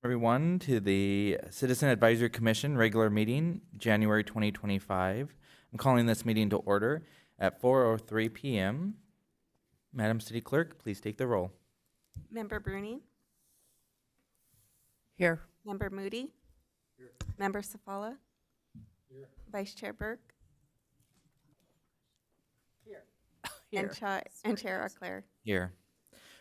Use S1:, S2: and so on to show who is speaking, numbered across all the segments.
S1: Everyone, to the Citizen Advisory Commission regular meeting, January 2025. I'm calling this meeting to order at 4:03 p.m. Madam City Clerk, please take the roll.
S2: Member Bruning,
S3: Here.
S2: Member Moody, Member Safala, Vice Chair Burke, and Chair Leclerc.
S1: Here.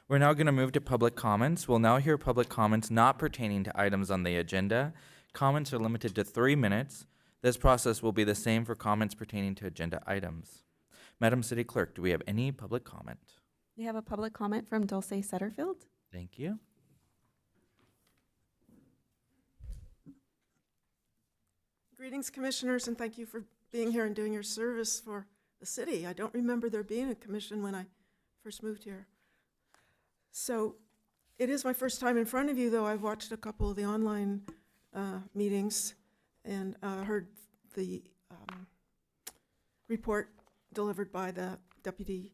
S1: We're now going to move to public comments. We'll now hear public comments not pertaining to items on the agenda. Comments are limited to 3 minutes. This process will be the same for comments pertaining to agenda items. Madam City Clerk, do we have any public comment?
S2: We have a public comment from Dulce Setterfield.
S1: Thank you.
S4: Greetings, commissioners, and thank you for being here and doing your service for the city. I don't remember there being a commission when I first moved here. So it is my first time in front of you, though I've watched a couple of the online meetings and heard the report delivered by the deputy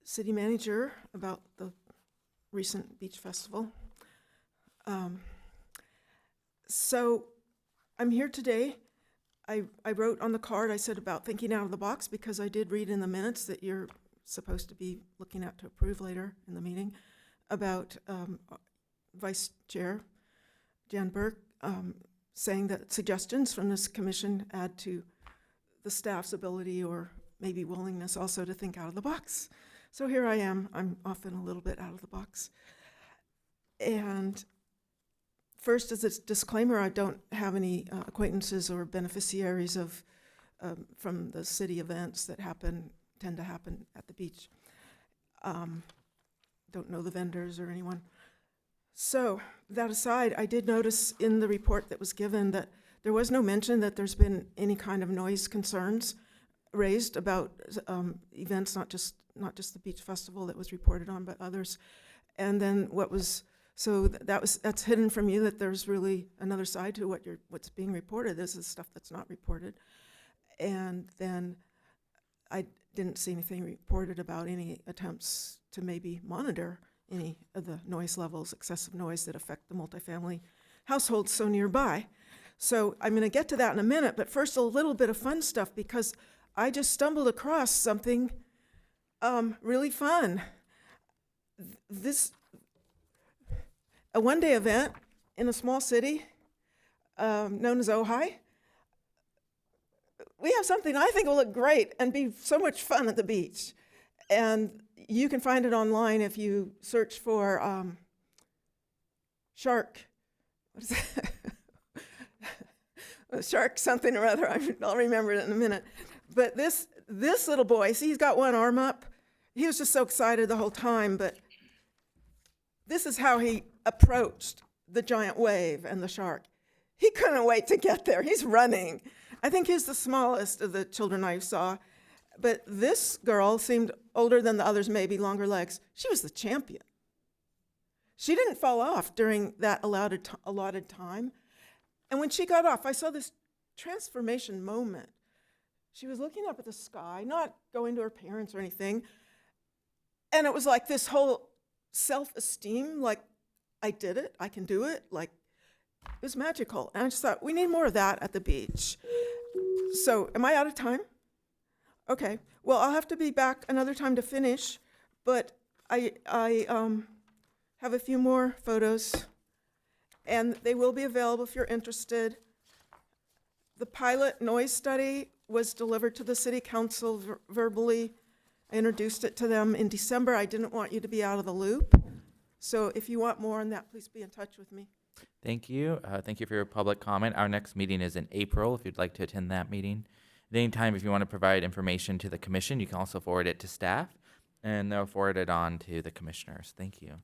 S4: city manager about the recent beach festival. So I'm here today. I wrote on the card, I said about thinking out of the box because I did read in the minutes that you're supposed to be looking at to approve later in the meeting about Vice Chair Jan Burke saying that suggestions from this commission add to the staff's ability or maybe willingness also to think out of the box. So here I am. I'm often a little bit out of the box. And first, as a disclaimer, I don't have any acquaintances or beneficiaries of from the city events that tend to happen at the beach. Don't know the vendors or anyone. So that aside, I did notice in the report that was given that there was no mention that there's been any kind of noise concerns raised about events, not just the beach festival that was reported on, but others. And then that's hidden from you, that there's really another side to what's being reported. This is stuff that's not reported. And then I didn't see anything reported about any attempts to maybe monitor any of the noise levels, excessive noise that affect the multifamily households so nearby. So I'm going to get to that in a minute, but first a little bit of fun stuff because I just stumbled across something really fun. A one-day event in a small city known as Ojai. We have something I think will look great and be so much fun at the beach. And you can find it online if you search for shark. What is that? Shark something or other. I'll remember it in a minute. But this little boy, see, he's got one arm up. He was just so excited the whole time, but this is how he approached the giant wave and the shark. He couldn't wait to get there. He's running. I think he's the smallest of the children I saw, but this girl seemed older than the others, maybe longer legs. She was the champion. She didn't fall off during that allotted time. And when she got off, I saw this transformation moment. She was looking up at the sky, not going to her parents or anything. And it was like this whole self-esteem, like, I did it, I can do it, like, it was magical. And I just thought, we need more of that at the beach. So, am I out of time? Okay, well, I'll have to be back another time to finish, but I have a few more photos, and they will be available if you're interested. The pilot noise study was delivered to the city council verbally. I introduced it to them in December. I didn't want you to be out of the loop. So if you want more on that, please be in touch with me.
S1: Thank you. Thank you for your public comment. Our next meeting is in April, if you'd like to attend that meeting. At any time, if you want to provide information to the commission, you can also forward it to staff, and they'll forward it on to the commissioners. Thank you.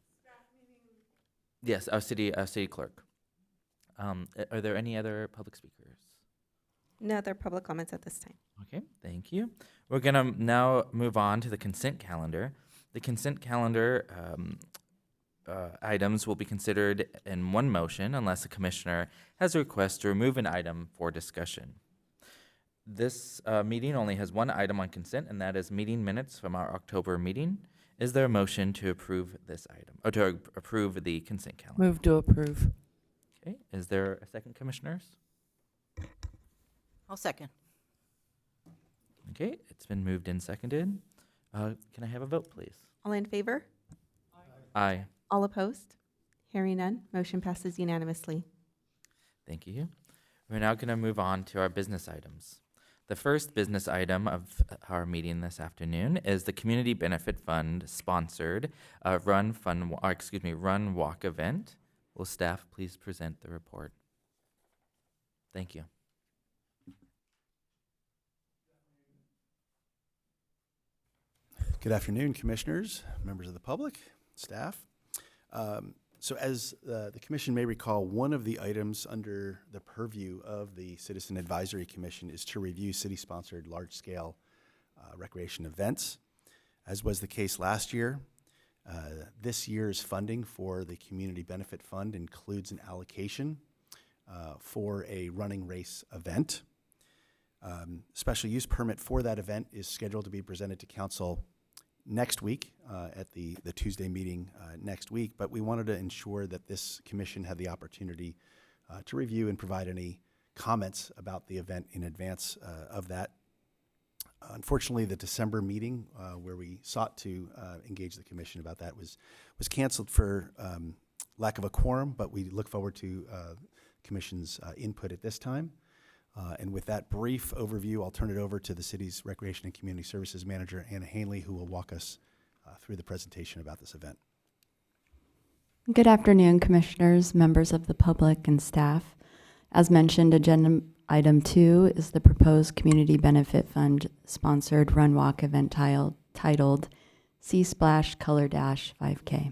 S1: Yes, our city clerk. Are there any other public speakers?
S2: No other public comments at this time.
S1: Okay, thank you. We're going to now move on to the consent calendar. The consent calendar items will be considered in one motion unless the commissioner has a request to remove an item for discussion. This meeting only has one item on consent, and that is meeting minutes from our October meeting. Is there a motion to approve this item, or to approve the consent calendar?
S3: Move to approve.
S1: Okay, is there a second, commissioners?
S3: I'll second.
S1: Okay, it's been moved and seconded. Can I have a vote, please?
S2: All in favor?
S1: Aye.
S2: All opposed? Hearing none, motion passes unanimously.
S1: Thank you. We're now going to move on to our business items. The first business item of our meeting this afternoon is the Community Benefit Fund sponsored Run Walk event. Will staff please present the report? Thank you.
S5: Good afternoon, commissioners, members of the public, staff. So as the commission may recall, one of the items under the purview of the Citizen Advisory Commission is to review city-sponsored large-scale recreation events. As was the case last year, this year's funding for the Community Benefit Fund includes an allocation for a running race event. Special use permit for that event is scheduled to be presented to council next week at the Tuesday meeting next week, but we wanted to ensure that this commission had the opportunity to review and provide any comments about the event in advance of that. Unfortunately, the December meeting where we sought to engage the commission about that was canceled for lack of a quorum, but we look forward to commission's input at this time. And with that brief overview, I'll turn it over to the city's Recreation and Community Services Manager, Anna Hanley, who will walk us through the presentation about this event.
S6: Good afternoon, commissioners, members of the public, and staff. As mentioned, agenda item 2 is the proposed Community Benefit Fund sponsored Run Walk event titled Sea Splash Color Dash 5K.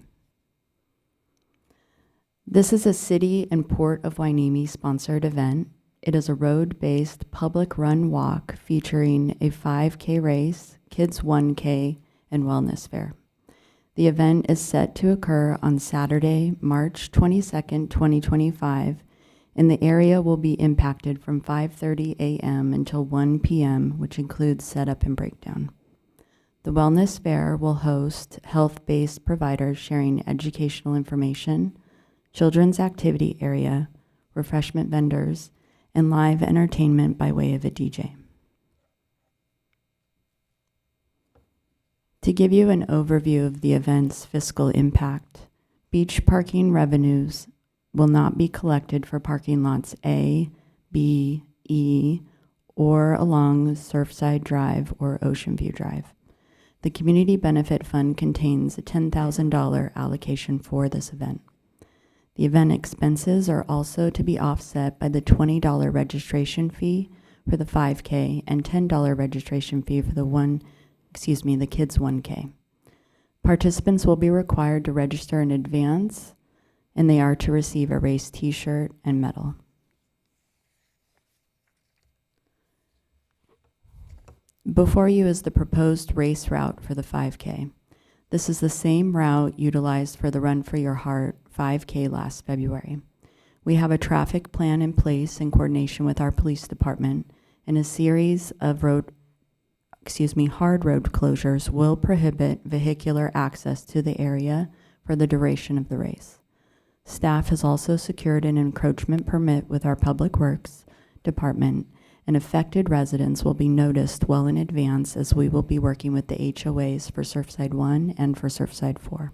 S6: This is a City and Port of Hueneme sponsored event. It is a road-based public run walk featuring a 5K race, Kids 1K, and wellness fair. The event is set to occur on Saturday, March 22nd, 2025, and the area will be impacted from 5:30 a.m. until 1 p.m., which includes setup and breakdown. The wellness fair will host health-based providers sharing educational information, children's activity area, refreshment vendors, and live entertainment by way of a DJ. To give you an overview of the event's fiscal impact, beach parking revenues will not be collected for parking lots A, B, E, or along Surfside Drive or Ocean View Drive. The Community Benefit Fund contains a $10,000 allocation for this event. The event expenses are also to be offset by the $20 registration fee for the 5K and $10 registration fee for the Kids 1K. Participants will be required to register in advance, and they are to receive a race t-shirt and medal. Before you is the proposed race route for the 5K. This is the same route utilized for the Run for Your Heart 5K last February. We have a traffic plan in place in coordination with our police department, and a series of hard road closures will prohibit vehicular access to the area for the duration of the race. Staff has also secured an encroachment permit with our Public Works Department, and affected residents will be noticed well in advance as we will be working with the HOAs for Surfside 1 and for Surfside 4.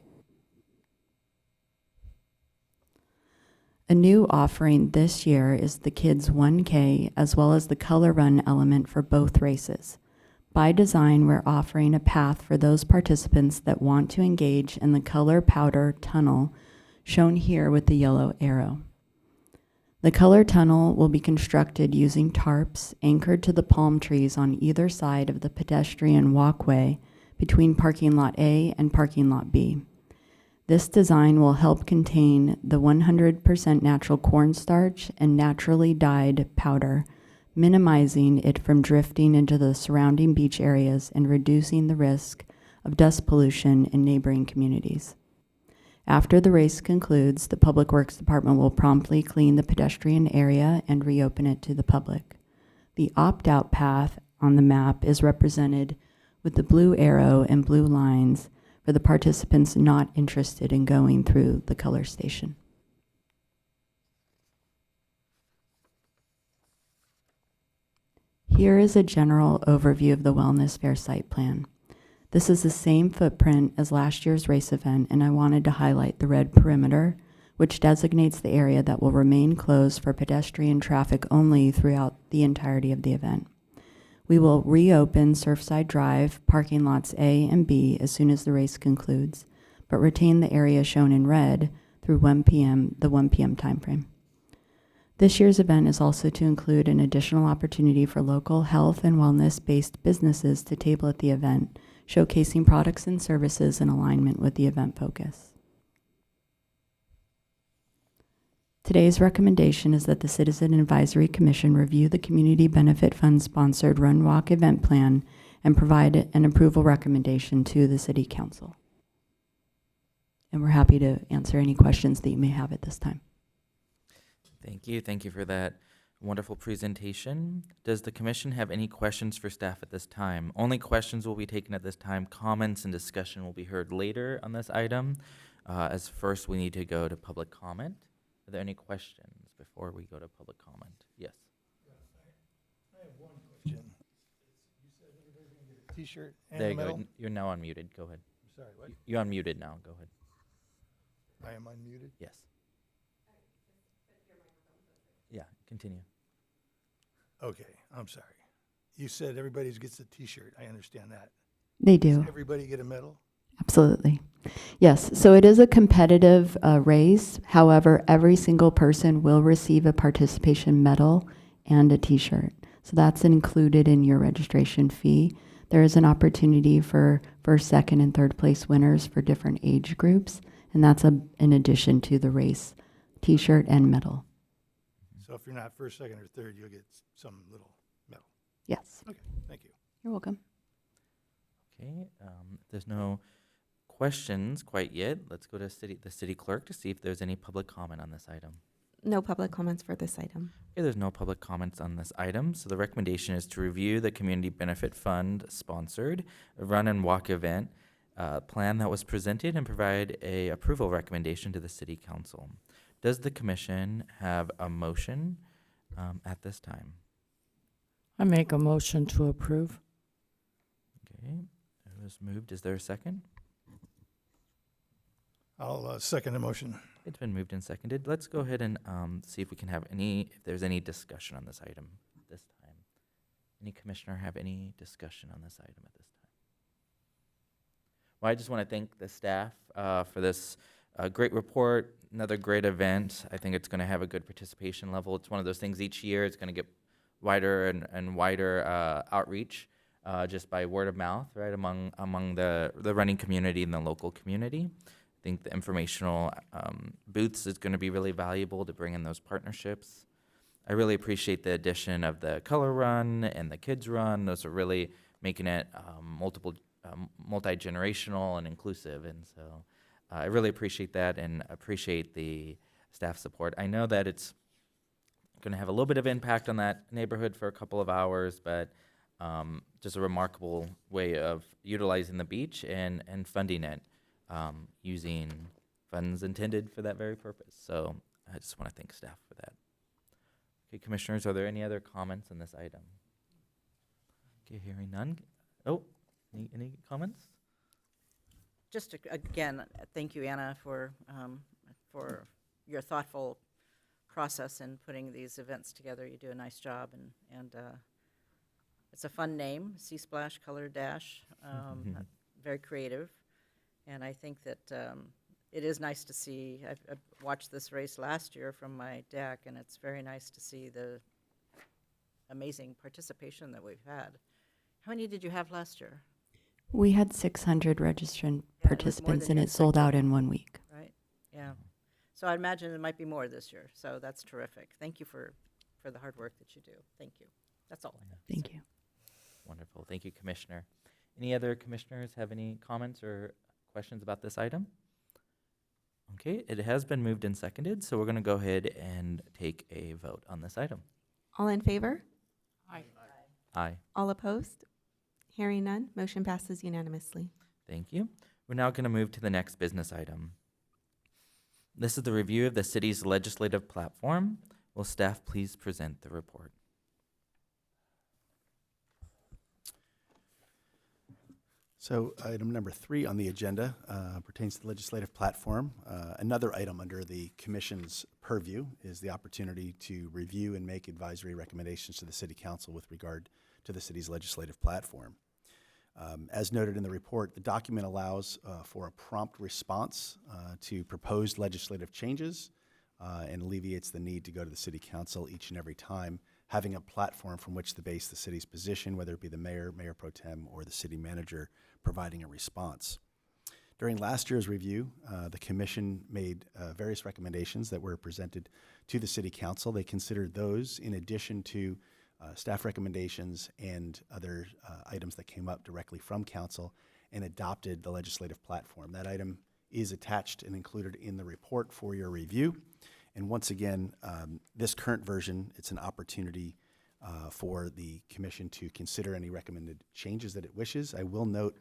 S6: A new offering this year is the Kids 1K as well as the Color Run element for both races. By design, we're offering a path for those participants that want to engage in the color powder tunnel shown here with the yellow arrow. The color tunnel will be constructed using tarps anchored to the palm trees on either side of the pedestrian walkway between parking lot A and parking lot B. This design will help contain the 100% natural cornstarch and naturally dyed powder, minimizing it from drifting into the surrounding beach areas and reducing the risk of dust pollution in neighboring communities. After the race concludes, the Public Works Department will promptly clean the pedestrian area and reopen it to the public. The opt-out path on the map is represented with the blue arrow and blue lines for the participants not interested in going through the color station. Here is a general overview of the Wellness Fair site plan. This is the same footprint as last year's race event, and I wanted to highlight the red perimeter, which designates the area that will remain closed for pedestrian traffic only throughout the entirety of the event. We will reopen Surfside Drive, parking lots A and B as soon as the race concludes, but retain the area shown in red through 1 p.m., the 1 p.m. timeframe. This year's event is also to include an additional opportunity for local health and wellness-based businesses to table at the event, showcasing products and services in alignment with the event focus. Today's recommendation is that the Citizen Advisory Commission review the Community Benefit Fund-sponsored Run Walk event plan and provide an approval recommendation to the City Council. And we're happy to answer any questions that you may have at this time.
S1: Thank you. Thank you for that wonderful presentation. Does the commission have any questions for staff at this time? Only questions will be taken at this time. Comments and discussion will be heard later on this item. As first, we need to go to public comment. Are there any questions before we go to public comment? Yes.
S3: I have one question. You said everybody's gonna get a T-shirt and
S1: There
S3: a
S1: you go.
S3: medal?
S1: You're now unmuted. Go ahead.
S3: I'm sorry, what?
S1: You're unmuted now. Go ahead.
S3: I am unmuted?
S1: Yes. Yeah, continue.
S3: Okay, I'm sorry. You said everybody gets a T-shirt. I understand that.
S6: They
S3: Does
S6: do.
S3: everybody get a medal?
S6: Absolutely. Yes, so it is a competitive race. However, every single person will receive a participation medal and a T-shirt. So that's included in your registration fee. There is an opportunity for first, second, and third place winners for different age groups, and that's in addition to the race T-shirt and medal.
S3: So if you're not first, second, or third, you'll get some little medal.
S6: Yes,
S3: Okay, thank you.
S6: you're welcome.
S1: Okay, if there's no questions quite yet, let's go to the city clerk to see if there's any public comment on this item.
S2: No public comments for this item.
S1: Okay, there's no public comments on this item, so the recommendation is to review the Community Benefit Fund sponsored run and walk event plan that was presented and provide a approval recommendation to the city council. Does the commission have a motion at this time?
S7: I make a motion to approve.
S1: Okay, it was moved. Is there a second?
S3: I'll second the motion.
S1: It's been moved and seconded. Let's go ahead and see if we can have if there's any discussion on this item this time. Any commissioner have any discussion on this item at this time? Well, I just want to thank the staff for this great report, another great event. I think it's going to have a good participation level. It's one of those things each year, it's going to get wider and wider outreach just by word of mouth, right, among the running community and the local community. I think the informational booths is going to be really valuable to bring in those partnerships. I really appreciate the addition of the color run and the kids run. Those are really making it multi-generational and inclusive. And so I really appreciate that and appreciate the staff support. I know that it's going to have a little bit of impact on that neighborhood for a couple of hours, but just a remarkable way of utilizing the beach and funding it. Using funds intended for that very purpose. So I just want to thank staff for that. Okay, commissioners, are there any other comments on this item? Okay, hearing none. Oh, any comments?
S8: Just again, thank you, Anna, for your thoughtful process in putting these events together. You do a nice job, and it's a fun name, Sea Splash Color Dash, very creative. And I think that it is nice to see, I've watched this race last year from my deck, and it's very nice to see the amazing participation that we've had. How many did you have last year?
S6: We had 600 registered
S8: Yeah, it was more
S6: participants,
S8: than
S6: and
S8: you
S6: it sold out in 1 week.
S8: Right? Yeah. So I imagine there might be more this year, so that's terrific. Thank you for the hard work that you do. Thank you. That's all I have.
S6: Thank you.
S1: Wonderful. Thank you, Commissioner. Any other commissioners have any comments or questions about this item? Okay, it has been moved and seconded, so we're going to go ahead and take a vote on this item.
S2: All in favor?
S7: Aye.
S1: Aye.
S2: All opposed? Hearing none, motion passes unanimously.
S1: Thank you. We're now going to move to the next business item. This is the review of the city's legislative platform. Will staff please present the report?
S5: So item number 3 on the agenda pertains to the legislative platform. Another item under the commission's purview is the opportunity to review and make advisory recommendations to the city council with regard to the city's legislative platform. As noted in the report, the document allows for a prompt response to proposed legislative changes and alleviates the need to go to the city council each and every time, having a platform from which to base the city's position, whether it be the mayor, mayor pro tem, or the city manager providing a response. During last year's review, the commission made various recommendations that were presented to the city council. They considered those in addition to staff recommendations and other items that came up directly from council and adopted the legislative platform. That item is attached and included in the report for your review. And once again, this current version, it's an opportunity for the commission to consider any recommended changes that it wishes. I will note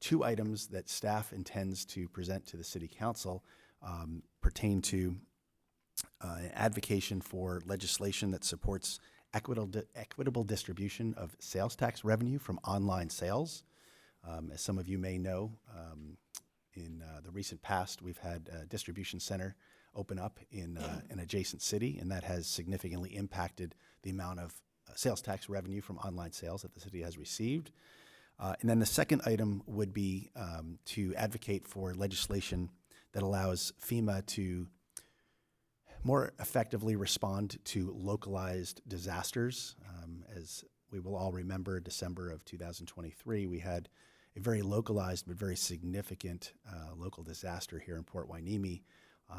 S5: 2 items that staff intends to present to the city council pertain to an advocation for legislation that supports equitable distribution of sales tax revenue from online sales. As some of you may know, in the recent past, we've had a distribution center open up in an adjacent city, and that has significantly impacted the amount of sales tax revenue from online sales that the city has received. And then the second item would be to advocate for legislation that allows FEMA to more effectively respond to localized disasters. As we will all remember, December of 2023, we had a very localized but very significant local disaster here in Port Hueneme.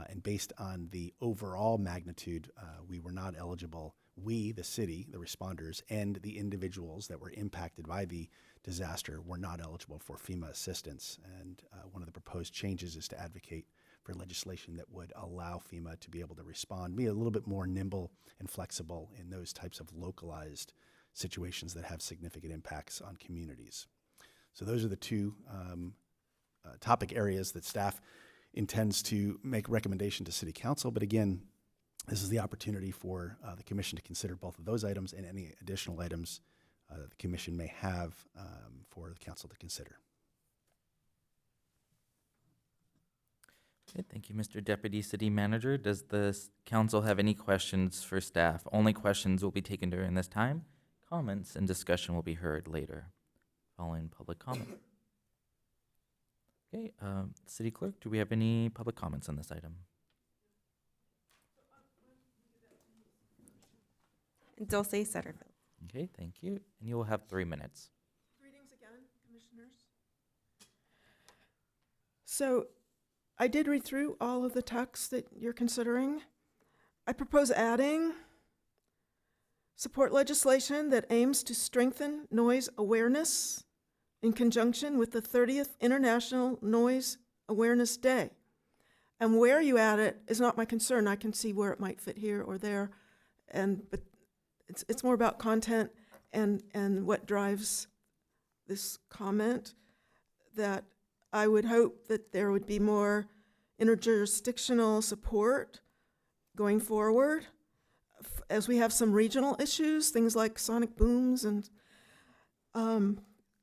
S5: And based on the overall magnitude, we were not eligible. We, the city, the responders, and the individuals that were impacted by the disaster were not eligible for FEMA assistance. And one of the proposed changes is to advocate for legislation that would allow FEMA to be able to respond, be a little bit more nimble and flexible in those types of localized situations that have significant impacts on communities. So those are the 2 topic areas that staff intends to make recommendation to City Council. But again, this is the opportunity for the Commission to consider both of those items and any additional items the Commission may have for the Council to consider.
S1: Okay, thank you, Mr. Deputy City Manager. Does the council have any questions for staff? Only questions will be taken during this time. Comments and discussion will be heard later, following public comment. Okay, City Clerk, do we have any public comments on this item?
S2: Dulce Sutterfield.
S1: Okay, thank you. And you will have 3 minutes.
S4: Greetings again, commissioners. So I did read through all of the text that you're considering. I propose adding support legislation that aims to strengthen noise awareness in conjunction with the 30th International Noise Awareness Day. And where you add it is not my concern. I can see where it might fit here or there, but it's more about content and what drives this comment, that I would hope that there would be more interjurisdictional support going forward as we have some regional issues, things like sonic booms, and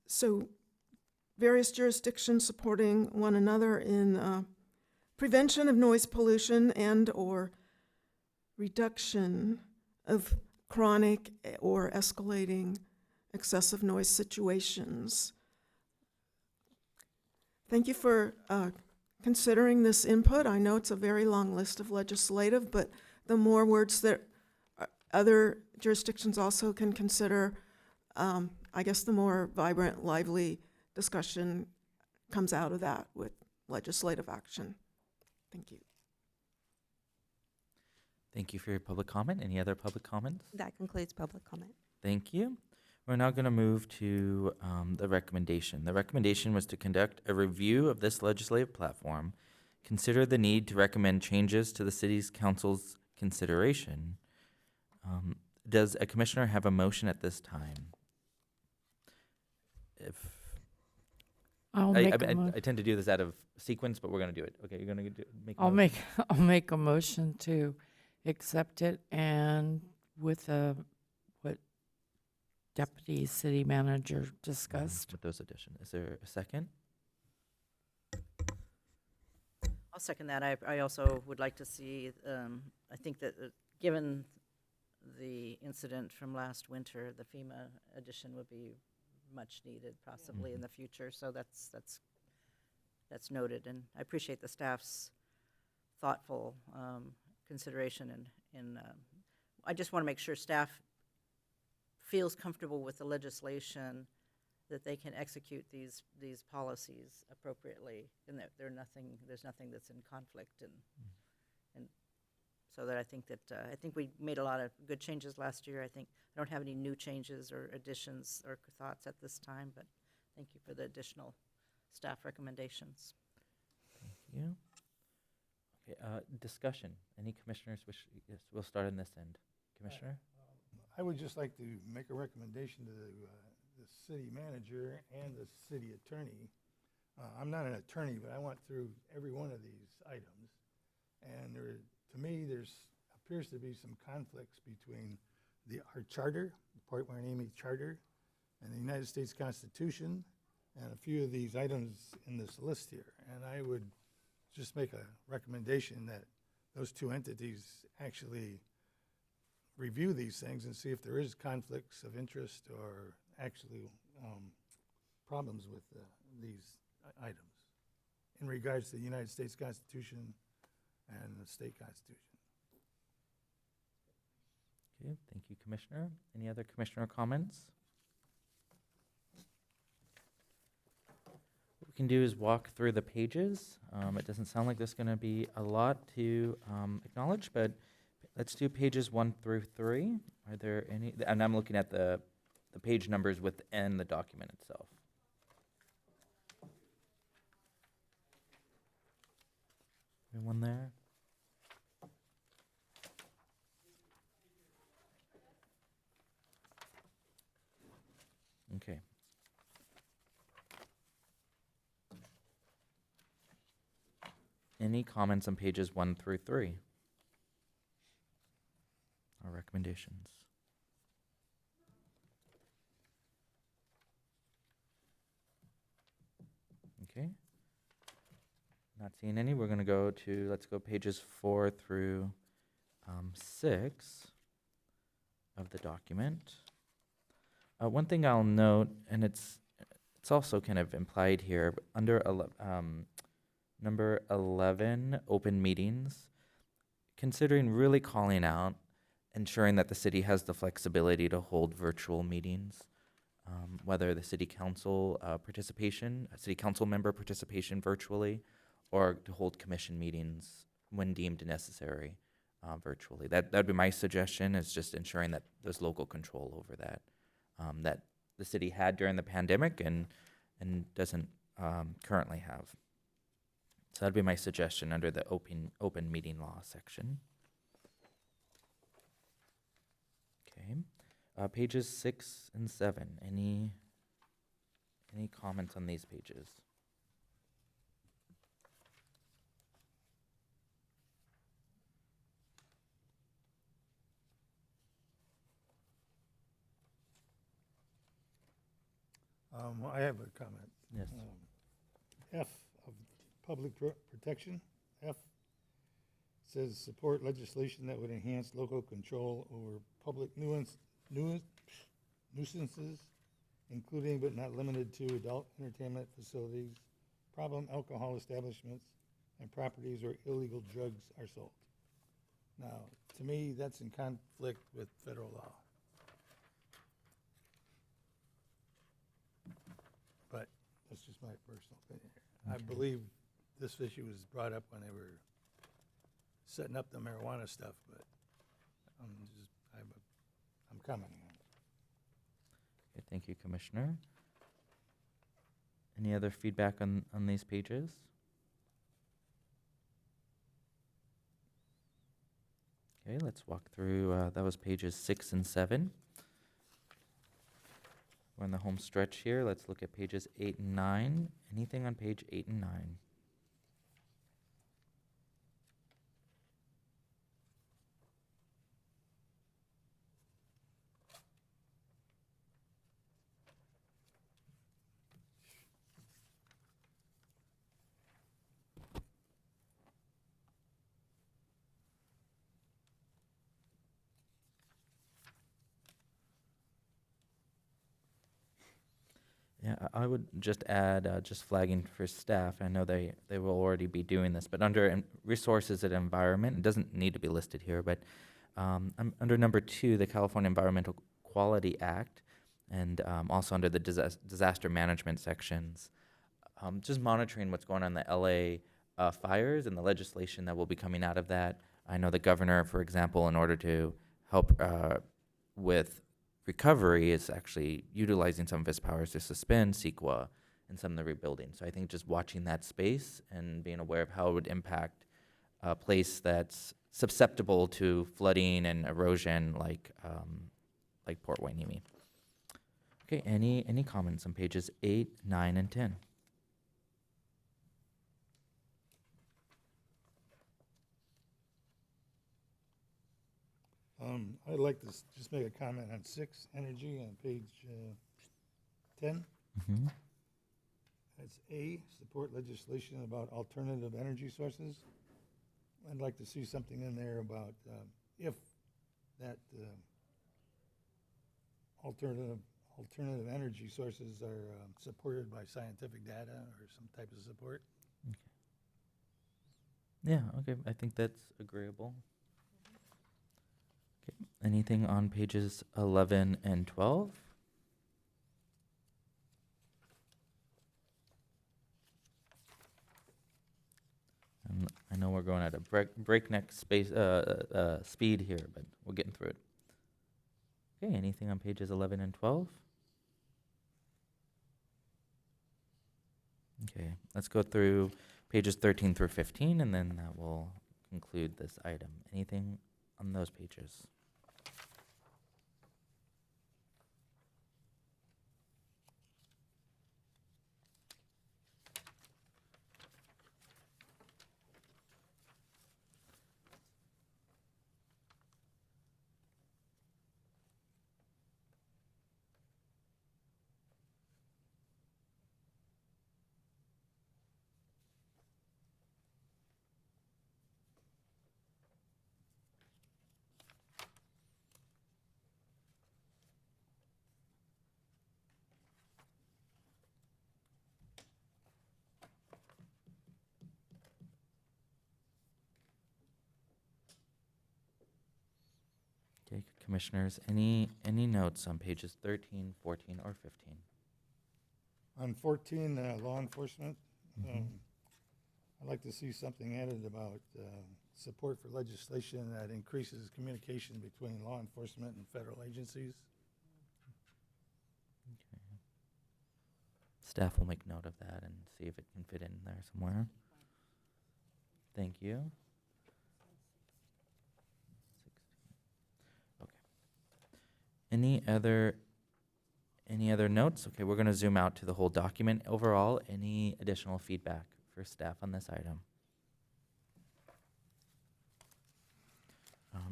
S4: so various jurisdictions supporting one another in prevention of noise pollution and or reduction of chronic or escalating excessive noise situations. Thank you for considering this input. I know it's a very long list of legislative, but the more words that other jurisdictions also can consider, I guess the more vibrant, lively discussion comes out of that with legislative action. Thank you.
S1: Thank you for your public comment. Any other public comments?
S2: That concludes public comment.
S1: Thank you. We're now going to move to the recommendation. The recommendation was to conduct a review of this legislative platform, consider the need to recommend changes to the city's council's consideration. Does a commissioner have a motion at this time? If
S7: I'll
S1: I,
S7: make
S1: I,
S7: a mo-
S1: I tend to do this out of sequence, but we're going to do it. Okay, you're going to make.
S7: I'll make a motion to accept it, and with deputy city manager discussed.
S1: With those additions. Is there a second?
S8: I'll second that. I also would like to see, I think that given the incident from last winter, the FEMA addition would be much needed possibly in the future. So that's noted. And I appreciate the staff's thoughtful consideration. And I just want to make sure staff feels comfortable with the legislation, that they can execute these policies appropriately, and that there's nothing that's in conflict, and so that I think we made a lot of good changes last year. I don't have any new changes or additions or thoughts at this time, but thank you for the additional staff recommendations.
S1: Thank you. Okay, discussion. Any commissioners wish? Yes, we'll start on this end. Commissioner?
S3: I would just like to make a recommendation to the city manager and the city attorney. I'm not an attorney, but I went through every one of these items, and to me, appears to be some conflicts between our charter, the Port Hueneme Charter, and the United States Constitution, and a few of these items in this list here. And I would just make a recommendation that those two entities actually review these things and see if there is conflicts of interest or actually problems with these items in regards to the United States Constitution and the state constitution.
S1: Okay, thank you, Commissioner. Any other commissioner comments? What we can do is walk through the pages. It doesn't sound like there's going to be a lot to acknowledge, but let's do pages 1 through 3. Are there any? And I'm looking at the page numbers within the document itself. Anyone there? Okay. Any comments on pages 1 through 3? Our recommendations. Okay. Not seeing any. We're going to go to, let's go pages 4 through 6 of the document. One thing I'll note, and it's also kind of implied here, under number 11, open meetings, considering really calling out ensuring that the city has the flexibility to hold virtual meetings, whether the city council city council member participation virtually, or to hold commission meetings when deemed necessary virtually. That'd be my suggestion, is just ensuring that there's local control over that, that the city had during the pandemic and doesn't currently have. So that'd be my suggestion under the open meeting law section. Okay, pages 6 and 7. Any comments on these pages?
S3: I have a comment.
S1: Yes.
S3: F of public protection, F says support legislation that would enhance local control over public nuisances, including but not limited to adult entertainment facilities, problem alcohol establishments, and properties where illegal drugs are sold. Now, to me, that's in conflict with federal law. But that's just my personal opinion here. I believe this issue was brought up when they were setting up the marijuana stuff, but I'm commenting on it.
S1: Okay, thank you, Commissioner. Any other feedback on these pages? Okay, let's walk through, that was pages 6 and 7. We're in the home stretch here. Let's look at pages 8 and 9. Anything on page 8 and 9? Yeah, I would just add, just flagging for staff, I know they will already be doing this, but under resources and environment, it doesn't need to be listed here, but under number 2, the California Environmental Quality Act, and also under the disaster management sections, just monitoring what's going on in the LA fires and the legislation that will be coming out of that. I know the governor, for example, in order to help with recovery, is actually utilizing some of his powers to suspend CEQA and some of the rebuilding. So I think just watching that space and being aware of how it would impact a place that's susceptible to flooding and erosion, like Port Hueneme. Okay, any comments on pages 8, 9, and 10?
S3: I'd like to just make a comment on 6, energy, on page 10.
S1: Mm-hmm.
S3: That's A, support legislation about alternative energy sources. I'd like to see something in there about if that alternative energy sources are supported by scientific data or some type of support.
S1: Yeah, okay, I think that's agreeable. Okay, anything on pages 11 and 12? I know we're going at a breakneck speed here, but we're getting through it. Okay, anything on pages 11 and 12? Okay, let's go through pages 13 through 15, and then that will conclude this item. Anything on those pages? Okay, commissioners, any notes on pages 13, 14, or 15?
S3: On 14, law enforcement,
S1: Mhm.
S3: I'd like to see something added about support for legislation that increases communication between law enforcement and federal agencies.
S1: Okay. Staff will make note of that and see if it can fit in there somewhere. Thank you. 16. Okay. Any other notes? Okay, we're going to zoom out to the whole document. Overall, any additional feedback for staff on this item?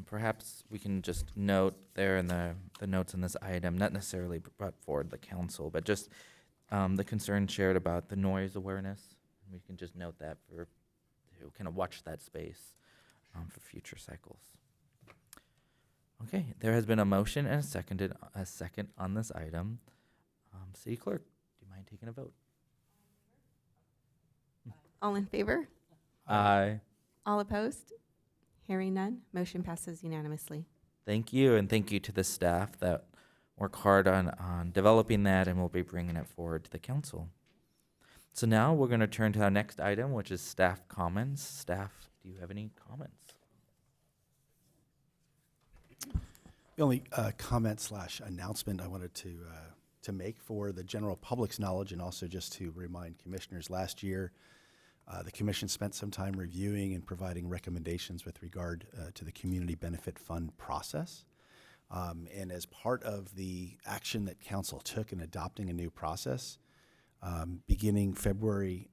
S1: Perhaps we can just note there in the notes on this item, not necessarily brought forward the council, but just the concern shared about the noise awareness. We can just note that to kind of watch that space for future cycles. Okay, there has been a motion and a second on this item. City Clerk, do you mind taking a vote?
S2: All in favor?
S1: Aye.
S2: All opposed? Hearing none, motion passes unanimously.
S1: Thank you, and thank you to the staff that work hard on developing that, and we'll be bringing it forward to the council. So now we're going to turn to our next item, which is staff comments. Staff, do you have any comments?
S5: The only comment / announcement I wanted to make for the general public's knowledge, and also just to remind commissioners, last year the commission spent some time reviewing and providing recommendations with regard to the Community Benefit Fund process. And as part of the action that council took in adopting a new process, the beginning of February,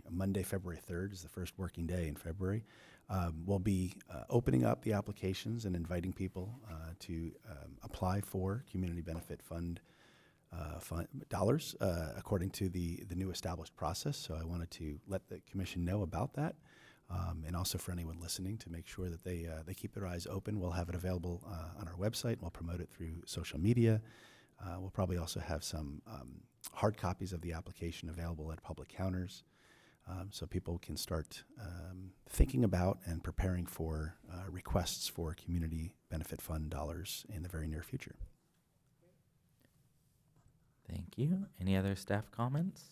S5: Monday, February 3rd is the first working day in February, we'll be opening up the applications and inviting people to apply for Community Benefit Fund dollars according to the new established process. So I wanted to let the commission know about that, and also for anyone listening to make sure that they keep their eyes open. We'll have it available on our website. We'll promote it through social media. We'll probably also have some hard copies of the application available at public counters, so people can start thinking about and preparing for requests for community benefit fund dollars in the very near future.
S1: Thank you. Any other staff comments?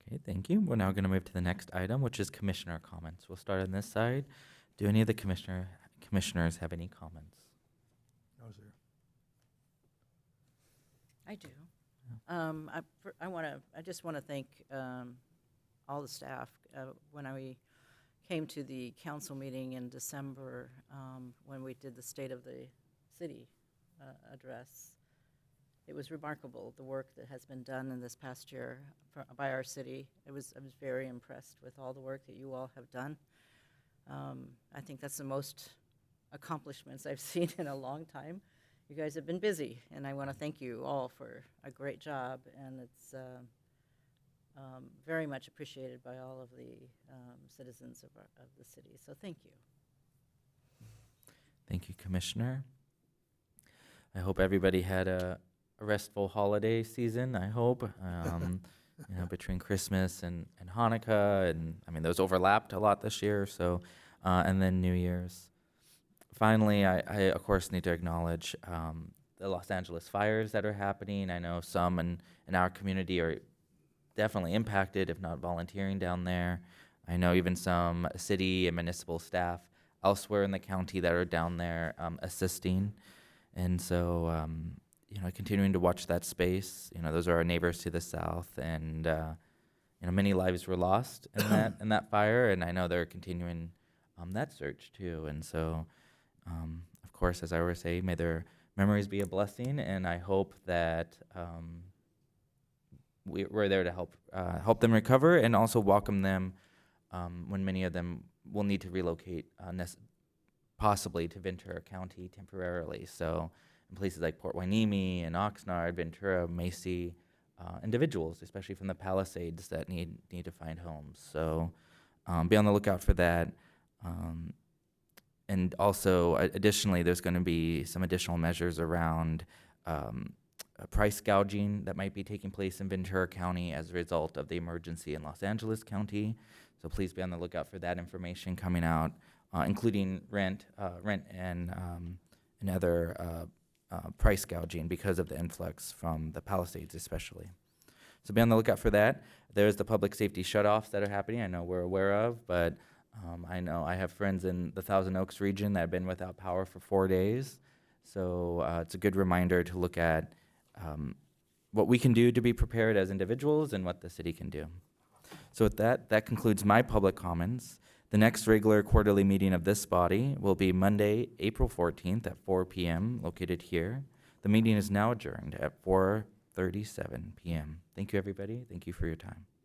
S1: Okay, thank you. We're now going to move to the next item, which is commissioner comments. We'll start on this side. Do any of the commissioners have any comments?
S3: No, sir.
S8: I do. I just want to thank all the staff. When we came to the council meeting in December, when we did the State of the City address, it was remarkable, the work that has been done in this past year by our city. I was very impressed with all the work that you all have done. I think that's the most accomplishments I've seen in a long time. You guys have been busy, and I want to thank you all for a great job, and it's very much appreciated by all of the citizens of the city. So thank you.
S1: Thank you, Commissioner. I hope everybody had a restful holiday season, I hope. Between Christmas and Hanukkah, and I mean, those overlapped a lot this year, so, and then New Year's. Finally, I of course need to acknowledge the Los Angeles fires that are happening. I know some in our community are definitely impacted, if not volunteering down there. I know even some city and municipal staff elsewhere in the county that are down there assisting. And so, continuing to watch that space. Those are our neighbors to the south, and many lives were lost in that fire, and I know they're continuing that search too. And so, of course, as I always say, may their memories be a blessing, and I hope that we're there to help them recover, and also welcome them when many of them will need to relocate, possibly to Ventura County temporarily. So in places like Port Hueneme and Oxnard, Ventura, Macy, individuals, especially from the Palisades, that need to find homes. So be on the lookout for that. And also, additionally, there's going to be some additional measures around price gouging that might be taking place in Ventura County as a result of the emergency in Los Angeles County. So please be on the lookout for that information coming out, including rent and other price gouging because of the influx from the Palisades especially. So be on the lookout for that. There's the public safety shutoffs that are happening, I know we're aware of, but I know I have friends in the Thousand Oaks region that have been without power for 4 days. So it's a good reminder to look at what we can do to be prepared as individuals and what the city can do. So with that concludes my public comments. The next regular quarterly meeting of this body will be Monday, April 14th at 4 p.m. located here. The meeting is now adjourned at 4:37 p.m. Thank you, everybody. Thank you for your time.